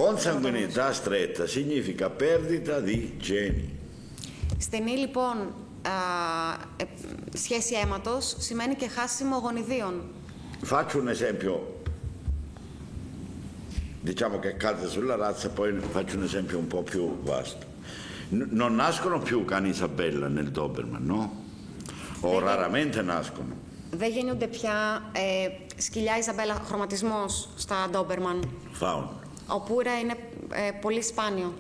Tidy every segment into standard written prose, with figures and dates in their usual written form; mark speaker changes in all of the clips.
Speaker 1: Consanguinità stretta significa perdita di geni.
Speaker 2: Στενή λοιπόν σχέση αίματος σημαίνει και χάσιμο γονιδίων.
Speaker 1: Faccio un esempio, diciamo che cade sulla razza, poi faccio un esempio un po' più vasto. Non nascono più cani Isabella nel Doberman, no? O raramente nascono.
Speaker 2: Δεν γεννιούνται πια σκυλιά Ιζαμπέλα χρωματισμός στα Doberman.
Speaker 1: Faun.
Speaker 2: Ο Πούρα είναι πολύ σπάνιο.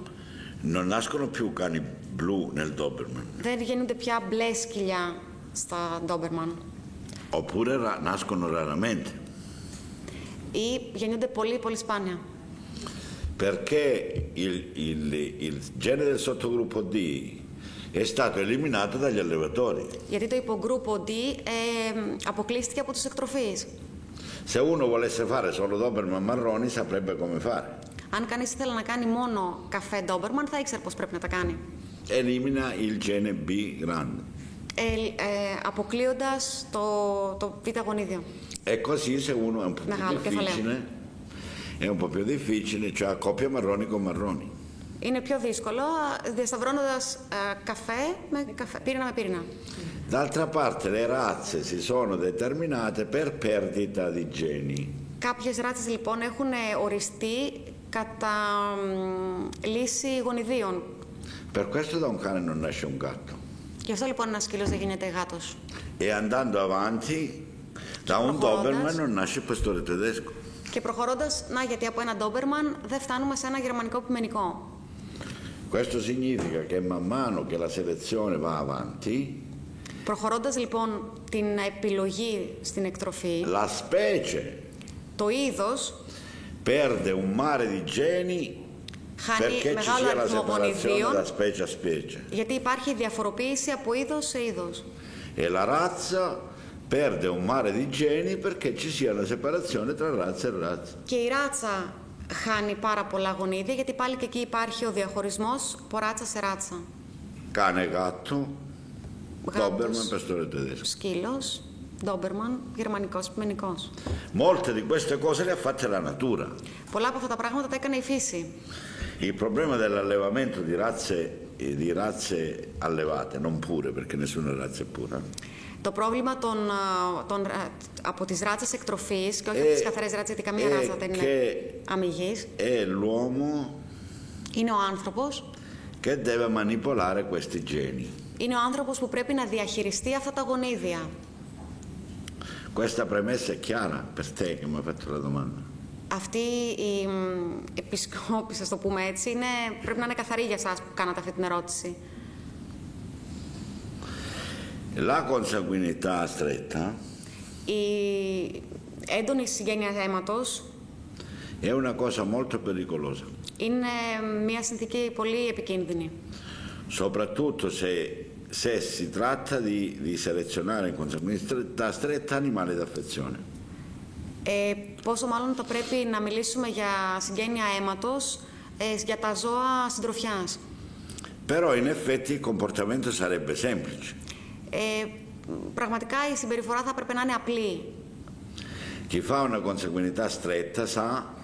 Speaker 1: Non nascono più cani blu nel Doberman.
Speaker 2: Δεν γεννιούνται πια μπλε σκυλιά στα Doberman.
Speaker 1: Oppure nascono raramente.
Speaker 2: Ή γεννιούνται πολύ πολύ σπάνια.
Speaker 1: Perché il gene del sottogruppo D è stato eliminato dagli allevatori.
Speaker 2: Γιατί το υπογκρούπο D αποκλείστηκε από τους εκτροφείς.
Speaker 1: Se uno volesse fare solo Doberman marroni saprebbe come fare.
Speaker 2: Αν κανείς ήθελε να κάνει μόνο καφέ Doberman θα ήξερε πώς πρέπει να τα κάνει.
Speaker 1: Elimina il gene B grande.
Speaker 2: Αποκλείοντας το β' γονίδιο.
Speaker 1: E così se uno è un po' più difficile, cioè coppia marroni con marroni.
Speaker 2: Είναι πιο δύσκολο διασταυρώνοντας καφέ με καφέ, πύρινα με πύρινα.
Speaker 1: D'altra parte le razze si sono determinate per perdita di geni.
Speaker 2: Κάποιες ράτσες λοιπόν έχουν οριστεί κατά λύση γονιδίων.
Speaker 1: Per questo da un cane non nasce un gatto.
Speaker 2: Γι' αυτό λοιπόν ένας σκύλος δεν γίνεται γάτος.
Speaker 1: E andando avanti da un Doberman non nasce il pastore tedesco.
Speaker 2: Και προχωρώντας, γιατί από ένα Doberman δεν φτάνουμε σε ένα γερμανικό πιμενικό.
Speaker 1: Questo significa che man mano che la selezione va avanti,
Speaker 2: προχωρώντας λοιπόν την επιλογή στην εκτροφή,
Speaker 1: la specie
Speaker 2: το είδος
Speaker 1: perde un mare di geni perché ci sia la separazione da specie a specie.
Speaker 2: Γιατί υπάρχει διαφοροποίηση από είδος σε είδος.
Speaker 1: E la razza perde un mare di geni perché ci sia la separazione tra razza e razza.
Speaker 2: Και η ράτσα χάνει πάρα πολλά γονίδια γιατί πάλι και εκεί υπάρχει ο διαχωρισμός από ράτσα σε ράτσα.
Speaker 1: Cane gatto, Doberman, pastore tedesco.
Speaker 2: Σκύλος, Doberman, γερμανικός, πιμενικός.
Speaker 1: Molte di queste cose le ha fatte la natura.
Speaker 2: Πολλά από αυτά τα πράγματα τα έκανε η φύση.
Speaker 1: Il problema dell'allevamento di razze allevate, non pure perché nessuna razza è pura.
Speaker 2: Το πρόβλημα από τις ράτσες εκτροφής και όχι από τις καθαρές ράτσες, γιατί καμία ράτσα δεν είναι αμυγής.
Speaker 1: L'uomo
Speaker 2: είναι ο άνθρωπος
Speaker 1: che deve manipolare questi geni.
Speaker 2: Είναι ο άνθρωπος που πρέπει να διαχειριστεί αυτά τα γονίδια.
Speaker 1: Questa premessa è chiara per te che mi hai fatto la domanda.
Speaker 2: Αυτή η επισκόπηση, ας το πούμε έτσι, πρέπει να είναι καθαρή για εσάς που κάνατε αυτή την ερώτηση.
Speaker 1: La consanguinità stretta
Speaker 2: η έντονη συγγένεια αίματος
Speaker 1: è una cosa molto pericolosa.
Speaker 2: Είναι μια συνθήκη πολύ επικίνδυνη.
Speaker 1: Soprattutto se si tratta di selezionare in consanguinità stretta animali d'affezione.
Speaker 2: Πόσο μάλλον θα πρέπει να μιλήσουμε για συγγένεια αίματος για τα ζώα συντροφιάς.
Speaker 1: Però in effetti il comportamento sarebbe semplice.
Speaker 2: Πραγματικά η συμπεριφορά θα έπρεπε να είναι απλή.
Speaker 1: Chi fa una consanguinità stretta sa.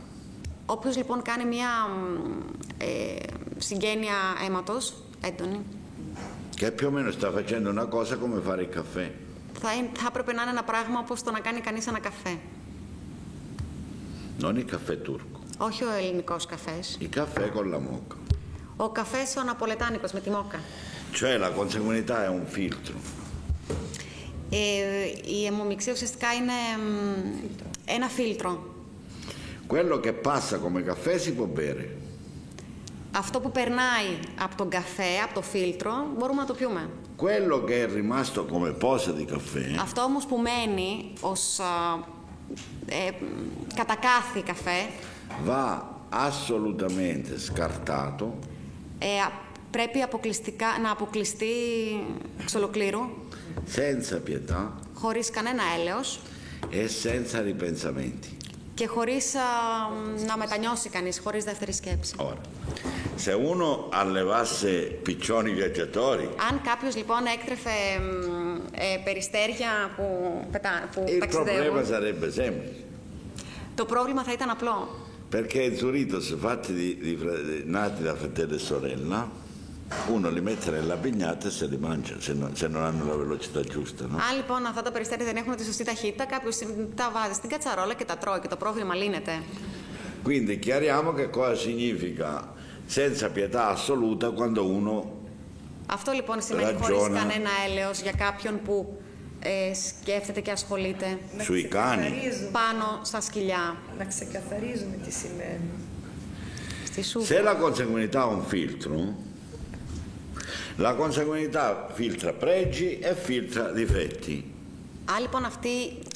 Speaker 2: Όποιος λοιπόν κάνει μια συγγένεια αίματος έντονη,
Speaker 1: che più o meno sta facendo una cosa come fare il caffè.
Speaker 2: Θα έπρεπε να είναι ένα πράγμα όπως το να κάνει κανείς ένα καφέ.
Speaker 1: Non il caffè turco.
Speaker 2: Όχι ο ελληνικός καφές.
Speaker 1: Il caffè con la moka.
Speaker 2: Ο καφές ο ναπολετάνικος με τη μόκα.
Speaker 1: Cioè la consanguinità è un filtro.
Speaker 2: Η αιμομιξία ουσιαστικά είναι ένα φίλτρο.
Speaker 1: Quello che passa come caffè si può bere.
Speaker 2: Αυτό που περνάει από τον καφέ, από το φίλτρο, μπορούμε να το πιούμε.
Speaker 1: Quello che è rimasto come posa di caffè.
Speaker 2: Αυτό όμως που μένει ως κατακάθι καφέ,
Speaker 1: va assolutamente scartato.
Speaker 2: Πρέπει να αποκλειστεί εξ ολοκλήρου.
Speaker 1: Senza pietà.
Speaker 2: Χωρίς κανένα έλεος.
Speaker 1: E senza ripensamenti.
Speaker 2: Και χωρίς να μετανιώσει κανείς, χωρίς δεύτερη σκέψη.
Speaker 1: Ora, se uno allevasse piccioni viaggiatori.
Speaker 2: Αν κάποιος λοιπόν έκτρεφε περιστέρια που
Speaker 1: il
Speaker 2: ταξιδεύουν,
Speaker 1: problema sarebbe semplice.
Speaker 2: το πρόβλημα θα ήταν απλό.
Speaker 1: Perché i Zuritos fatti nati da fratello e sorella, uno li mette nella pignata e se li mangia, se non hanno la velocità giusta, no?
Speaker 2: Αν λοιπόν αυτά τα περιστέρια δεν έχουν τη σωστή ταχύτητα, κάποιος τα βάζει στην κατσαρόλα και τα τρώει και το πρόβλημα λύνεται.
Speaker 1: Quindi chiariamo che cosa significa senza pietà assoluta quando uno
Speaker 2: Αυτό λοιπόν σημαίνει χωρίς κανένα έλεος για κάποιον που σκέφτεται και ασχολείται
Speaker 1: sui cani.
Speaker 2: πάνω στα σκυλιά.
Speaker 3: Να ξεκαθαρίζουμε τι σημαίνει.
Speaker 2: Στη σούφα.
Speaker 1: Se la consanguinità ha un filtro, la consanguinità filtra pregi e filtra difetti.
Speaker 2: Αν λοιπόν αυτή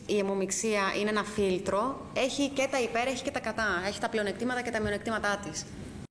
Speaker 2: η αιμομιξία είναι ένα φίλτρο, έχει και τα υπέρ, έχει και τα κατά. Έχει τα πλεονεκτήματα και τα μειονεκτήματά της.